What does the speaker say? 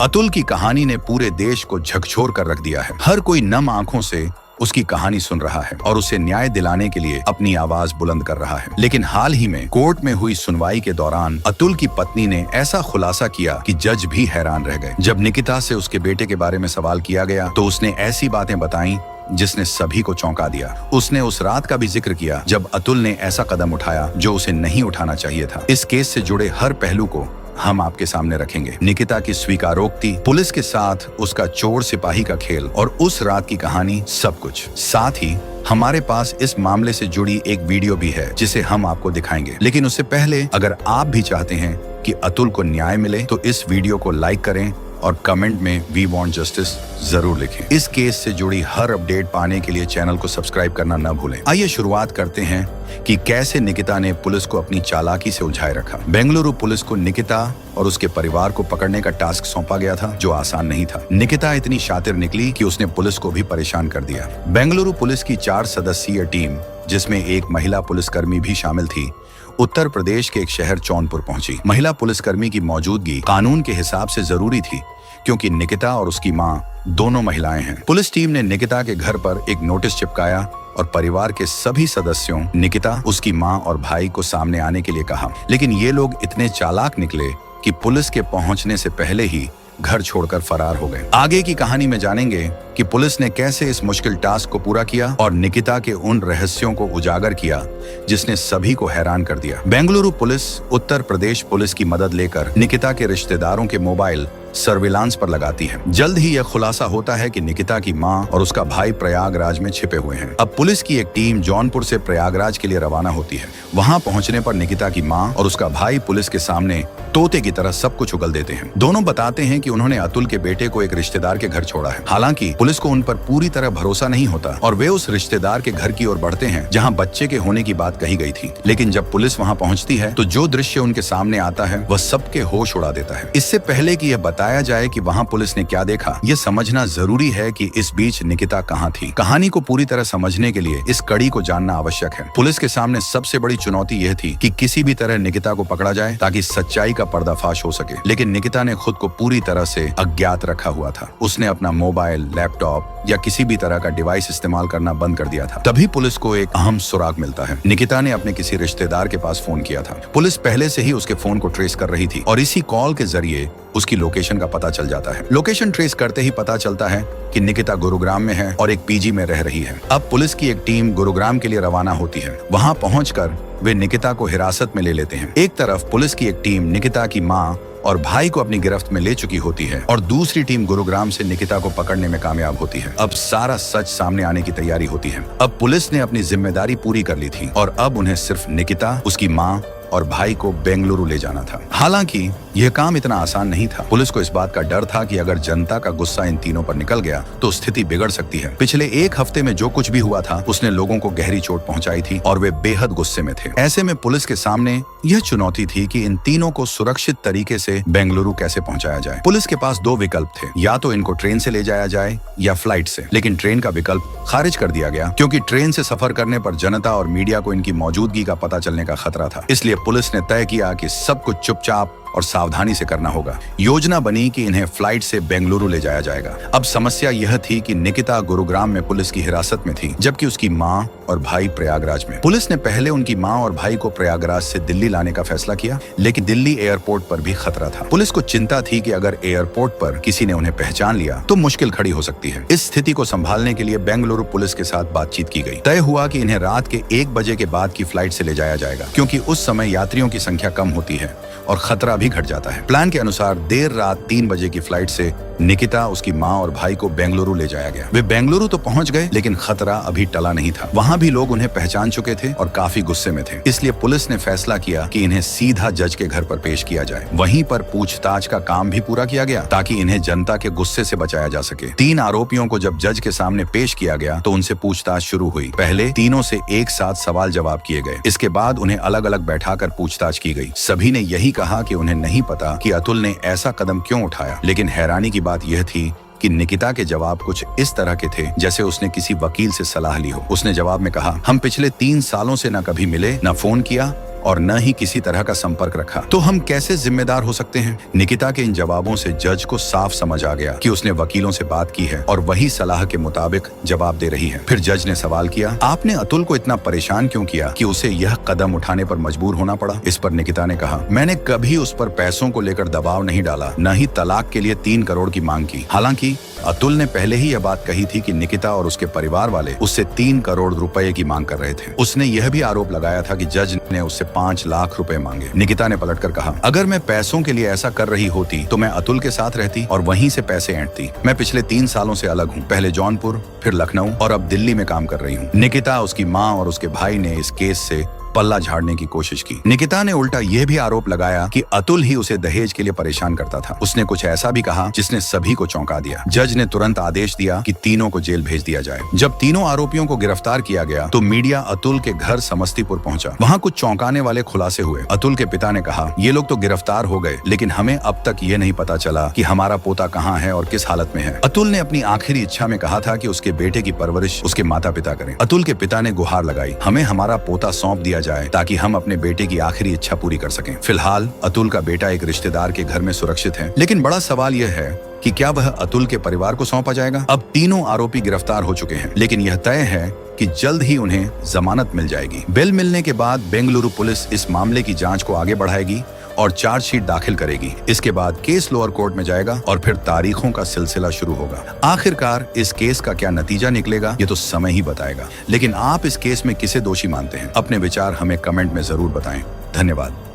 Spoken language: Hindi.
अतुल की कहानी ने पूरे देश को झकझोर कर रख दिया है। हर कोई नम आंखों से उसकी कहानी सुन रहा है और उसे न्याय दिलाने के लिए अपनी आवाज बुलंद कर रहा है। लेकिन हाल ही में कोर्ट में हुई सुनवाई के दौरान अतुल की पत्नी ने ऐसा खुलासा किया कि जज भी हैरान रह गए। जब निकिता से उसके बेटे के बारे में सवाल किया गया तो उसने ऐसी बातें बताई जिसने सभी को चौंका दिया। उसने उस रात का भी जिक्र किया जब अतुल ने ऐसा कदम उठाया जो उसे नहीं उठाना चाहिए था। इस केस से जुड़े हर पहलू को हम आपके सामने रखेंगे। निकिता की स्वीकारोक्ति, पुलिस के साथ उसका चोर सिपाही का खेल और उस रात की कहानी, सब कुछ। साथ ही हमारे पास इस मामले से जुड़ी एक वीडियो भी है जिसे हम आपको दिखाएंगे। लेकिन उससे पहले अगर आप भी चाहते हैं कि अतुल को न्याय मिले तो इस वीडियो को लाइक करें और कमेंट में वी वांट जस्टिस जरूर लिखें। इस केस से जुड़ी हर अपडेट पाने के लिए चैनल को सब्सक्राइब करना न भूलें। आइए शुरुआत करते हैं कि कैसे निकिता ने पुलिस को अपनी चालाकी से उलझाए रखा। बेंगलुरु पुलिस को निकिता और उसके परिवार को पकड़ने का टास्क सौंपा गया था जो आसान नहीं था। निकिता इतनी शातिर निकली कि उसने पुलिस को भी परेशान कर दिया। बेंगलुरु पुलिस की 4 सदस्यीय टीम, जिसमें एक महिला पुलिसकर्मी भी शामिल थी, उत्तर प्रदेश के एक शहर जौनपुर पहुंची। महिला पुलिसकर्मी की मौजूदगी कानून के हिसाब से जरूरी थी क्योंकि निकिता और उसकी मां दोनों महिलाएं हैं। पुलिस टीम ने निकिता के घर पर एक नोटिस चिपकाया और परिवार के सभी सदस्यों, निकिता, उसकी मां और भाई को सामने आने के लिए कहा। लेकिन ये लोग इतने चालाक निकले कि पुलिस के पहुंचने से पहले ही घर छोड़कर फरार हो गए। आगे की कहानी में जानेंगे कि पुलिस ने कैसे इस मुश्किल टास्क को पूरा किया और निकिता के उन रहस्यों को उजागर किया जिसने सभी को हैरान कर दिया। बेंगलुरु पुलिस उत्तर प्रदेश पुलिस की मदद लेकर निकिता के रिश्तेदारों के मोबाइल सर्विलांस पर लगाती है। जल्द ही यह खुलासा होता है कि निकिता की मां और उसका भाई प्रयागराज में छिपे हुए हैं। अब पुलिस की एक टीम जौनपुर से प्रयागराज के लिए रवाना होती है। वहां पहुंचने पर निकिता की मां और उसका भाई पुलिस के सामने तोते की तरह सब कुछ उगल देते हैं। दोनों बताते हैं कि उन्होंने अतुल के बेटे को एक रिश्तेदार के घर छोड़ा है। हालांकि पुलिस को उन पर पूरी तरह भरोसा नहीं होता और वे उस रिश्तेदार के घर की ओर बढ़ते हैं जहां बच्चे के होने की बात कही गई थी। लेकिन जब पुलिस वहां पहुंचती है तो जो दृश्य उनके सामने आता है वह सबके होश उड़ा देता है। इससे पहले कि यह बताया जाए कि वहां पुलिस ने क्या देखा, यह समझना जरूरी है कि इस बीच निकिता कहां थी। कहानी को पूरी तरह समझने के लिए इस कड़ी को जानना आवश्यक है। पुलिस के सामने सबसे बड़ी चुनौती यह थी कि किसी भी तरह निकिता को पकड़ा जाए ताकि सच्चाई का पर्दाफाश हो सके। लेकिन निकिता ने खुद को पूरी तरह से अज्ञात रखा हुआ था। उसने अपना मोबाइल, लैपटॉप या किसी भी तरह का डिवाइस इस्तेमाल करना बंद कर दिया था। तभी पुलिस को एक अहम सुराग मिलता है। निकिता ने अपने किसी रिश्तेदार के पास फोन किया था। पुलिस पहले से ही उसके फोन को ट्रेस कर रही थी और इसी कॉल के जरिए उसकी लोकेशन का पता चल जाता है। लोकेशन ट्रेस करते ही पता चलता है कि निकिता गुरुग्राम में है और एक पीजी में रह रही है। अब पुलिस की एक टीम गुरुग्राम के लिए रवाना होती है। वहां पहुंचकर वे निकिता को हिरासत में ले लेते हैं। एक तरफ पुलिस की एक टीम निकिता की मां और भाई को अपनी गिरफ्त में ले चुकी होती है और दूसरी टीम गुरुग्राम से निकिता को पकड़ने में कामयाब होती है। अब सारा सच सामने आने की तैयारी होती है। अब पुलिस ने अपनी जिम्मेदारी पूरी कर ली थी और अब उन्हें सिर्फ निकिता, उसकी मां और भाई को बेंगलुरु ले जाना था। हालांकि यह काम इतना आसान नहीं था। पुलिस को इस बात का डर था कि अगर जनता का गुस्सा इन तीनों पर निकल गया तो स्थिति बिगड़ सकती है। पिछले एक हफ्ते में जो कुछ भी हुआ था उसने लोगों को गहरी चोट पहुंचाई थी और वे बेहद गुस्से में थे। ऐसे में पुलिस के सामने यह चुनौती थी कि इन तीनों को सुरक्षित तरीके से बेंगलुरु कैसे पहुंचाया जाए। पुलिस के पास 2 विकल्प थे, या तो इनको ट्रेन से ले जाया जाए या फ्लाइट से। लेकिन ट्रेन का विकल्प खारिज कर दिया गया क्योंकि ट्रेन से सफर करने पर जनता और मीडिया को इनकी मौजूदगी का पता चलने का खतरा था। इसलिए पुलिस ने तय किया कि सब कुछ चुपचाप और सावधानी से करना होगा। योजना बनी कि इन्हें फ्लाइट से बेंगलुरु ले जाया जाएगा। अब समस्या यह थी कि निकिता गुरुग्राम में पुलिस की हिरासत में थी जबकि उसकी मां और भाई प्रयागराज में। पुलिस ने पहले उनकी मां और भाई को प्रयागराज से दिल्ली लाने का फैसला किया, लेकिन दिल्ली एयरपोर्ट पर भी खतरा था। पुलिस को चिंता थी कि अगर एयरपोर्ट पर किसी ने उन्हें पहचान लिया तो मुश्किल खड़ी हो सकती है। इस स्थिति को संभालने के लिए बेंगलुरु पुलिस के साथ बातचीत की गई। तय हुआ कि इन्हें रात के 1 बजे के बाद की फ्लाइट से ले जाया जाएगा क्योंकि उस समय यात्रियों की संख्या कम होती है और खतरा भी घट जाता है। प्लान के अनुसार देर रात 3 बजे की फ्लाइट से निकिता, उसकी मां और भाई को बेंगलुरु ले जाया गया। वे बेंगलुरु तो पहुंच गए लेकिन खतरा अभी टला नहीं था। वहां भी लोग उन्हें पहचान चुके थे और काफी गुस्से में थे। इसलिए पुलिस ने फैसला किया कि इन्हें सीधा जज के घर पर पेश किया जाए। वहीं पर पूछताछ का काम भी पूरा किया गया ताकि इन्हें जनता के गुस्से से बचाया जा सके। 3 आरोपियों को जब जज के सामने पेश किया गया तो उनसे पूछताछ शुरू हुई। पहले तीनों से एक साथ सवाल जवाब किए गए। इसके बाद उन्हें अलग अलग बैठाकर पूछताछ की गई। सभी ने यही कहा कि उन्हें नहीं पता कि अतुल ने ऐसा कदम क्यों उठाया। लेकिन हैरानी की बात यह थी कि निकिता के जवाब कुछ इस तरह के थे जैसे उसने किसी वकील से सलाह ली हो। उसने जवाब में कहा, हम पिछले 3 सालों से न कभी मिले, न फोन किया और न ही किसी तरह का संपर्क रखा, तो हम कैसे जिम्मेदार हो सकते हैं? निकिता के इन जवाबों से जज को साफ समझ आ गया कि उसने वकीलों से बात की है और वही सलाह के मुताबिक जवाब दे रही है। फिर जज ने सवाल किया, आपने अतुल को इतना परेशान क्यों किया कि उसे यह कदम उठाने पर मजबूर होना पड़ा? इस पर निकिता ने कहा, मैंने कभी उस पर पैसों को लेकर दबाव नहीं डाला, न ही तलाक के लिए 3 करोड़ की मांग की। हालांकि अतुल ने पहले ही यह बात कही थी कि निकिता और उसके परिवार वाले उससे 3 करोड़ रुपए की मांग कर रहे थे। उसने यह भी आरोप लगाया था कि जज ने उससे 5 लाख रुपए मांगे। निकिता ने पलटकर कहा, अगर मैं पैसों के लिए ऐसा कर रही होती तो मैं अतुल के साथ रहती और वहीं से पैसे ऐंठती। मैं पिछले 3 सालों से अलग हूँ, पहले जौनपुर, फिर लखनऊ और अब दिल्ली में काम कर रही हूँ। निकिता, उसकी माँ और उसके भाई ने इस केस से पल्ला झाड़ने की कोशिश की। निकिता ने उल्टा यह भी आरोप लगाया कि अतुल ही उसे दहेज के लिए परेशान करता था। उसने कुछ ऐसा भी कहा जिसने सभी को चौंका दिया। जज ने तुरंत आदेश दिया कि तीनों को जेल भेज दिया जाए। जब तीनों आरोपियों को गिरफ्तार किया गया तो मीडिया अतुल के घर समस्तीपुर पहुंचा। वहां कुछ चौंकाने वाले खुलासे हुए। अतुल के पिता ने कहा, ये लोग तो गिरफ्तार हो गए, लेकिन हमें अब तक ये नहीं पता चला कि हमारा पोता कहाँ है और किस हालत में है। अतुल ने अपनी आखिरी इच्छा में कहा था कि उसके बेटे की परवरिश उसके माता पिता करें। अतुल के पिता ने गुहार लगाई, हमें हमारा पोता सौंप दिया जाए ताकि हम अपने बेटे की आखिरी इच्छा पूरी कर सकें। फिलहाल अतुल का बेटा एक रिश्तेदार के घर में सुरक्षित है, लेकिन बड़ा सवाल यह है कि क्या वह अतुल के परिवार को सौंपा जाएगा? अब तीनों आरोपी गिरफ्तार हो चुके हैं, लेकिन यह तय है कि जल्द ही उन्हें जमानत मिल जाएगी। बेल मिलने के बाद बेंगलुरु पुलिस इस मामले की जांच को आगे बढ़ाएगी और चार्जशीट दाखिल करेगी। इसके बाद केस लोअर कोर्ट में जाएगा और फिर तारीखों का सिलसिला शुरू होगा। आखिरकार इस केस का क्या नतीजा निकलेगा ये तो समय ही बताएगा। लेकिन आप इस केस में किसे दोषी मानते हैं? अपने विचार हमें कमेंट में जरूर बताएं। धन्यवाद।